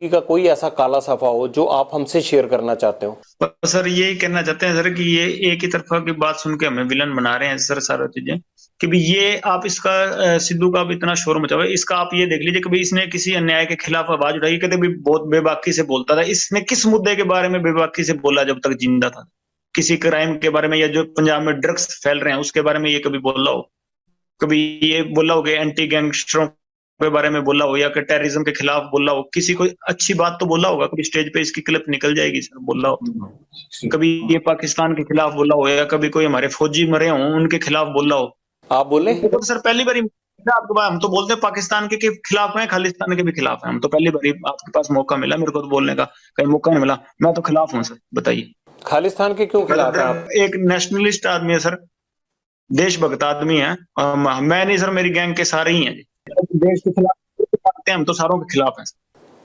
का कोई ऐसा काला सफा हो जो आप हमसे शेयर करना चाहते हो? पर सर यही कहना चाहते हैं सर कि ये एक ही तरफा की बात सुन के हमें विलन बना रहे हैं सर सारा चीजें, कि भी ये आप इसका सिद्धू का भी इतना शोर मचा हुआ है, इसका आप ये देख लीजिए कि भी इसने किसी अन्याय के खिलाफ आवाज उठाई, कहते भी बहुत बेबाकी से बोलता था। इसने किस मुद्दे के बारे में बेबाकी से बोला जब तक जिंदा था? किसी क्राइम के बारे में, या जो पंजाब में ड्रग्स फैल रहे हैं उसके बारे में ये कभी बोला हो? कभी ये बोला हो कि एंटी गैंगस्टरों के बारे में बोला हो, या कि टेररिज्म के खिलाफ बोला हो? किसी कोई अच्छी बात तो बोला होगा, कभी स्टेज पे इसकी क्लिप निकल जाएगी सर, बोला हो? कभी ये पाकिस्तान के खिलाफ बोला हो, या कभी कोई हमारे फौजी मरे हों उनके खिलाफ बोला हो? आप बोले? तो सर पहली बार आपके पास, हम तो बोलते हैं पाकिस्तान के खिलाफ हैं, खालिस्तान के भी खिलाफ हैं। हम तो पहली बार आपके पास मौका मिला, मेरे को तो बोलने का कहीं मौका नहीं मिला। मैं तो खिलाफ हूँ सर, बताइए। खालिस्तान के क्यों खिलाफ है आप? एक नेशनलिस्ट आदमी है सर, देशभक्त आदमी है। मैं नहीं सर, मेरी गैंग के सारे ही हैं जी। देश के खिलाफ हम तो सारों के खिलाफ हैं।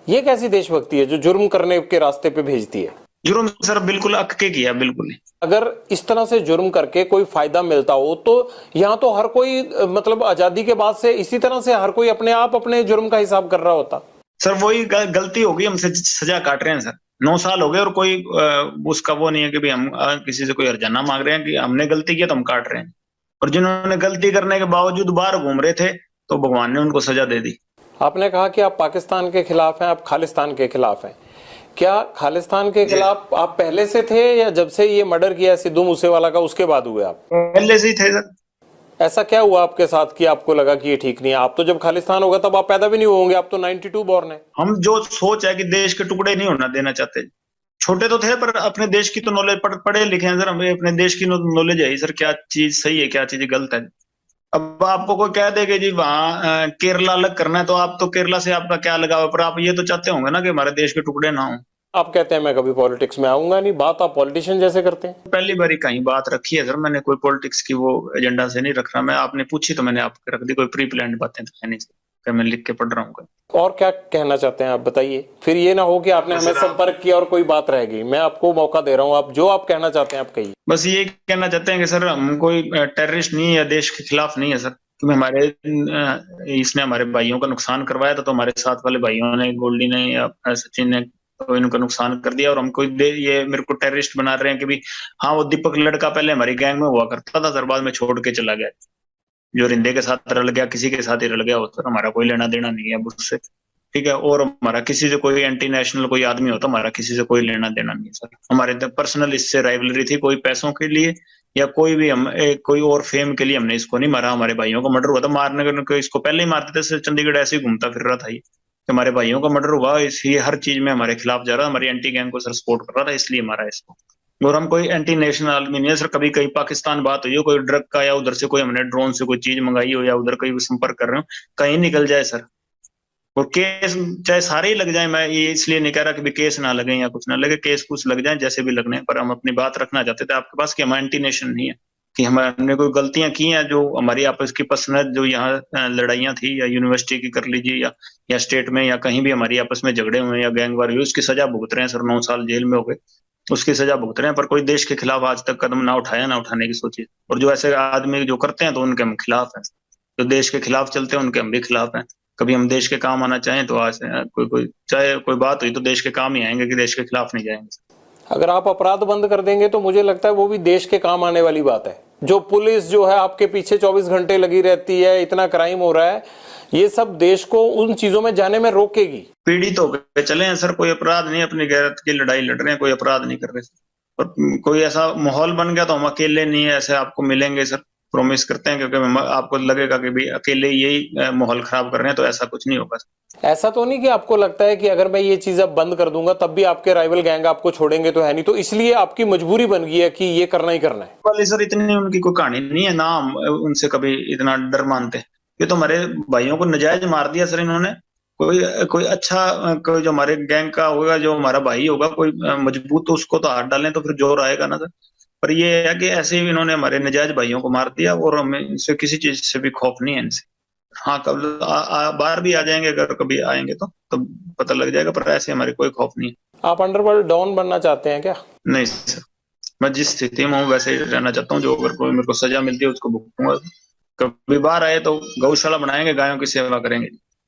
ये कैसी देशभक्ति है जो जुर्म करने के रास्ते पे भेजती है? जुर्म सर बिल्कुल अक के किया, बिल्कुल नहीं। अगर इस तरह से जुर्म करके कोई फायदा मिलता हो तो यहाँ तो हर कोई मतलब आजादी के बाद से इसी तरह से हर कोई अपने आप अपने जुर्म का हिसाब कर रहा होता। सर वही गलती होगी, हमसे सजा काट रहे हैं सर। 9 साल हो गए और कोई उसका वो नहीं है कि भी हम किसी से कोई हर्जाना मांग रहे हैं कि हमने गलती किया तो हम काट रहे हैं। और जिन्होंने गलती करने के बावजूद बाहर घूम रहे थे तो भगवान ने उनको सजा दे दी। आपने कहा कि आप पाकिस्तान के खिलाफ हैं, आप खालिस्तान के खिलाफ हैं। क्या खालिस्तान के खिलाफ आप पहले से थे या जब से ये मर्डर किया सिद्धू मूसेवाला का उसके बाद हुए आप? पहले से ही थे सर। ऐसा क्या हुआ आपके साथ कि आपको लगा कि ये ठीक नहीं है? आप तो जब खालिस्तान होगा तब आप पैदा भी नहीं होंगे, आप तो 92 बॉर्न है। हम जो सोच है कि देश के टुकड़े नहीं होना देना चाहते। छोटे तो थे पर अपने देश की तो नॉलेज, पढ़े लिखे हैं सर, हमें अपने देश की नॉलेज है सर, क्या चीज सही है क्या चीज गलत है। अब आपको कोई कह देगा जी वहां केरला अलग करना है, तो आप तो केरला से आपका क्या लगाव? पर आप ये तो चाहते होंगे ना कि हमारे देश के टुकड़े ना हो। आप कहते हैं मैं कभी पॉलिटिक्स में आऊंगा नहीं, बात आप पॉलिटिशियन जैसे करते हैं। पहली बार ही कहीं बात रखी है सर, मैंने कोई पॉलिटिक्स की वो एजेंडा से नहीं रख रहा। मैं, आपने पूछी तो मैंने आपको रख दी, कोई प्री प्लान बातें तो है नहीं सर, मैं लिख के पढ़ रहा हूँ। और क्या कहना चाहते हैं आप बताइए, फिर ये ना हो कि आपने हमें संपर्क किया और कोई बात रह गई। मैं आपको मौका दे रहा हूँ, आप जो आप कहना चाहते हैं आप कहिए। बस ये कहना चाहते हैं कि सर हम कोई टेररिस्ट नहीं है या देश के खिलाफ नहीं है सर। क्योंकि हमारे इसने हमारे भाइयों का नुकसान करवाया था, तो हमारे साथ वाले भाइयों ने, गोल्डी ने या सचिन ने, तो इनका नुकसान कर दिया। और हमको ये मेरे को टेररिस्ट बना रहे हैं कि भी हाँ वो दीपक लड़का पहले हमारी गैंग में हुआ करता था सर, बाद में छोड़ के चला गया। जो रिंदे के साथ रल गया, किसी के साथ ही रल गया हो सर, हमारा कोई लेना देना नहीं है उससे, ठीक है। और हमारा किसी से कोई एंटी नेशनल कोई आदमी हो तो हमारा किसी से कोई लेना देना नहीं है सर। हमारे पर्सनल इससे राइवलरी थी, कोई पैसों के लिए या कोई भी हम कोई और फेम के लिए हमने इसको नहीं मारा। हमारे भाइयों का मर्डर हुआ था, मारने को इसको पहले ही मारते थे सर। चंडीगढ़ ऐसे ही घूमता फिर रहा था ये, हमारे भाइयों का मर्डर हुआ, इसलिए हर चीज में हमारे खिलाफ जा रहा, हमारी एंटी गैंग को सर सपोर्ट कर रहा था, इसलिए मारा इसको। और हम कोई एंटी नेशनल आदमी नहीं है सर। कभी कहीं पाकिस्तान बात हुई हो कोई ड्रग का, या उधर से कोई हमने ड्रोन से कोई चीज मंगाई हो, या उधर कोई संपर्क कर रहे हो, कहीं निकल जाए सर। और केस चाहे सारे ही लग जाए, मैं ये इसलिए नहीं कह रहा कि भी केस ना लगे या कुछ ना लगे, केस कुछ लग जाए जैसे भी लगने, पर हम अपनी बात रखना चाहते थे आपके पास कि हम एंटी नेशन नहीं है, कि हमने कोई गलतियां की हैं जो हमारी आपस की पर्सनल जो यहाँ लड़ाइयां थी, या यूनिवर्सिटी की कर लीजिए, या स्टेट में, या कहीं भी हमारी आपस में झगड़े हुए या गैंगवार हुई, उसकी सजा भुगत रहे हैं सर। 9 साल जेल में हो गए, उसकी सजा भुगत रहे हैं, पर कोई देश के खिलाफ आज तक कदम ना उठाया, ना उठाने की सोची। और जो ऐसे आदमी जो करते हैं तो उनके हम खिलाफ हैं, जो देश के खिलाफ चलते हैं उनके हम भी खिलाफ हैं। कभी हम देश के काम आना चाहें तो आज कोई चाहे कोई बात हुई तो देश के काम ही आएंगे, कि देश के खिलाफ नहीं जाएंगे। अगर आप अपराध बंद कर देंगे तो मुझे लगता है वो भी देश के काम आने वाली बात है। जो पुलिस जो है आपके पीछे 24 घंटे लगी रहती है, इतना क्राइम हो रहा है, ये सब देश को उन चीजों में जाने में रोकेगी। पीड़ित होकर चले हैं सर, कोई अपराध नहीं, अपनी गैरत की लड़ाई लड़ रहे हैं, कोई अपराध नहीं कर रहे सर। और कोई ऐसा माहौल बन गया तो हम अकेले नहीं है, ऐसे आपको मिलेंगे सर, प्रॉमिस करते हैं। क्योंकि आपको लगेगा कि भाई अकेले यही माहौल खराब कर रहे हैं, तो ऐसा कुछ नहीं होगा। ऐसा तो नहीं कि आपको लगता है कि अगर मैं ये चीज अब बंद कर दूंगा तब भी आपके राइवल गैंग आपको छोड़ेंगे तो है नहीं, तो इसलिए आपकी मजबूरी बन गई है कि ये करना ही करना है? वाले सर इतनी उनकी कोई कहानी नहीं है ना, हम उनसे कभी इतना डर मानते। ये तो हमारे भाइयों को नजायज मार दिया सर इन्होंने। कोई कोई अच्छा कोई जो हमारे गैंग का होगा, जो हमारा भाई होगा कोई मजबूत, तो उसको तो हाथ डालें तो फिर जोर आएगा ना सर। पर ये है कि ऐसे ही इन्होंने हमारे नजायज भाइयों को मार दिया, और हमें इनसे किसी चीज से भी खौफ नहीं है इनसे। हाँ कब बाहर भी आ जाएंगे, अगर कभी आएंगे तो पता लग जाएगा, पर ऐसे हमारे कोई खौफ नहीं है। आप अंडरवर्ल्ड डॉन बनना चाहते हैं क्या? नहीं सर, मैं जिस स्थिति में हूँ वैसे ही रहना चाहता हूँ। जो अगर कोई मेरे को सजा मिलती है उसको भुगतूंगा। कभी बाहर आए तो गौशाला बनाएंगे, गायों की सेवा करेंगे,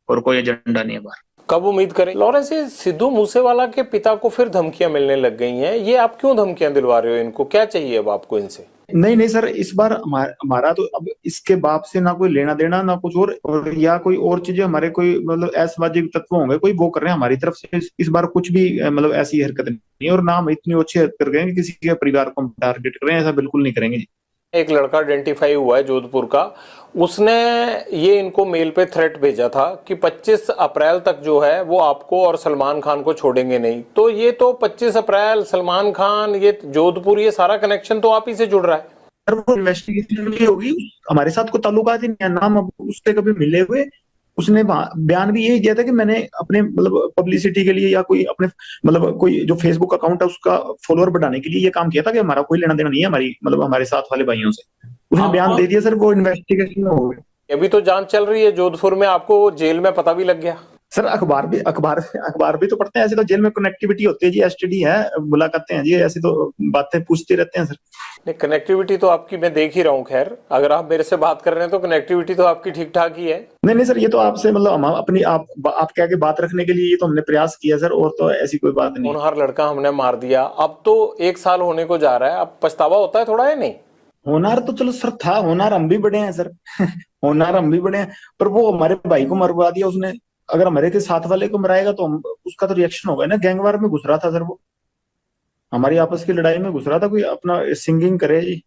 और कोई एजेंडा नहीं है बाहर। कब उम्मीद करें? लॉरेंस, ये सिद्धू मूसेवाला के पिता को फिर धमकियां मिलने लग गई हैं, ये आप क्यों धमकियां दिलवा रहे हो इनको? क्या चाहिए अब आपको इनसे? नहीं नहीं सर, इस बार हमारा तो अब इसके बाप से ना कोई लेना देना ना कुछ और या कोई और चीजें, हमारे कोई मतलब असामाजिक तत्व होंगे कोई वो कर रहे हैं हमारी तरफ से। इस बार कुछ भी मतलब ऐसी हरकत नहीं, और ना हम इतनी अच्छी हरकत कर रहे हैं कि किसी के परिवार को हम टारगेट कर रहे हैं, ऐसा बिल्कुल नहीं करेंगे। एक लड़का आइडेंटिफाई हुआ है जोधपुर का, उसने ये इनको मेल पे थ्रेट भेजा था कि 25 अप्रैल तक जो है वो आपको और सलमान खान को छोड़ेंगे नहीं। तो ये तो 25 अप्रैल, सलमान खान, ये जोधपुर, ये सारा कनेक्शन तो आप ही से जुड़ रहा है। सर वो इन्वेस्टिगेशन भी होगी, हमारे साथ कोई ताल्लुकात ही नहीं है, नाम अब उससे कभी मिले हुए। उसने बयान भी यही दिया था कि मैंने अपने मतलब पब्लिसिटी के लिए या कोई अपने मतलब कोई जो फेसबुक अकाउंट है उसका फॉलोअर बढ़ाने के लिए ये काम किया था, कि हमारा कोई लेना देना नहीं है हमारी मतलब हमारे साथ वाले भाइयों से। उसने बयान दे दिया सर, वो इन्वेस्टिगेशन में हो गया। अभी तो जांच चल रही है जोधपुर में, आपको जेल में पता भी लग गया। सर अखबार भी तो पढ़ते हैं, ऐसे तो जेल में कनेक्टिविटी होती है जी, एसटीडी है, मुलाकातें हैं जी, ऐसी तो बातें पूछते रहते हैं सर। नहीं, कनेक्टिविटी तो आपकी मैं देख ही रहा हूँ। खैर, अगर आप मेरे से बात कर रहे हैं तो कनेक्टिविटी तो आपकी ठीक ठाक ही है। नहीं नहीं सर, ये तो आपसे मतलब हम अपनी आप क्या के बात रखने के लिए ये तो हमने प्रयास किया सर, और तो ऐसी कोई बात नहीं। होनहार लड़का हमने मार दिया, अब तो 1 साल होने को जा रहा है, अब पछतावा होता है थोड़ा, है नहीं? होनार तो चलो सर था, होनार हम भी बड़े हैं सर होनार हम भी बड़े हैं, पर वो हमारे भाई को मरवा दिया उसने। अगर हमारे के साथ वाले को मराएगा तो हम उसका तो रिएक्शन होगा ना। गैंगवार में घुस रहा था सर, वो हमारी आपस की लड़ाई में घुस रहा था, कोई अपना सिंगिंग करे जी।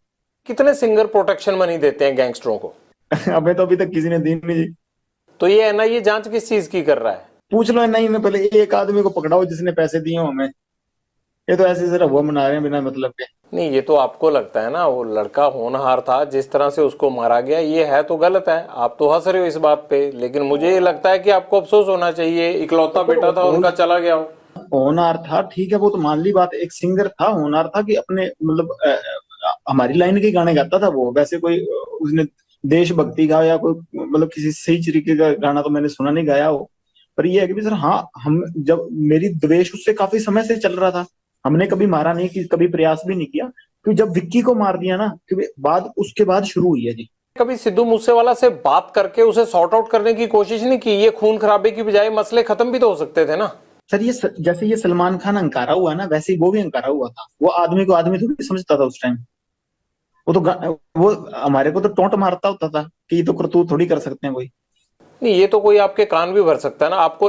कितने सिंगर प्रोटेक्शन मनी देते हैं गैंगस्टरों को? हमें तो अभी तक किसी ने दी नहीं जी। तो ये एनआईए जांच किस चीज की कर रहा है? पूछ लो नहीं में पहले एक आदमी को पकड़ाओ जिसने पैसे दिए हो हमें। ये तो ऐसे सर हुआ मना रहे हैं बिना मतलब के। नहीं, ये तो आपको लगता है ना, वो लड़का होनहार था, जिस तरह से उसको मारा गया ये है तो गलत है। आप तो हंस रहे हो इस बात पे, लेकिन मुझे ये लगता है कि आपको अफसोस होना चाहिए, इकलौता बेटा था उनका चला गया हो। होनहार था ठीक है, वो तो मान ली बात, एक सिंगर था, होनहार था कि अपने मतलब हमारी लाइन के गाने गाता था वो। वैसे कोई उसने देशभक्ति का या कोई मतलब किसी सही तरीके का गाना तो मैंने सुना नहीं गाया हो। पर ये है कि सर हाँ, हम जब मेरी द्वेष उससे काफी समय से चल रहा था, हमने कभी मारा नहीं, कि कभी प्रयास भी नहीं किया। क्योंकि जब विक्की को मार दिया ना, क्योंकि बाद उसके बाद शुरू हुई है जी। कभी सिद्धू मूसेवाला से बात करके उसे सॉर्ट आउट करने की कोशिश नहीं की? ये खून खराबे की बजाय मसले खत्म भी तो हो सकते थे ना। सर ये जैसे ये सलमान खान अंकारा हुआ ना, वैसे ही वो भी अंकारा हुआ था। वो आदमी को आदमी थोड़ी समझता था उस टाइम। वो तो वो हमारे को तो टोंट मारता होता था कि ये तो करतूत थोड़ी कर सकते हैं कोई। नहीं, ये तो कोई आपके कान भी भर सकता है ना आपको।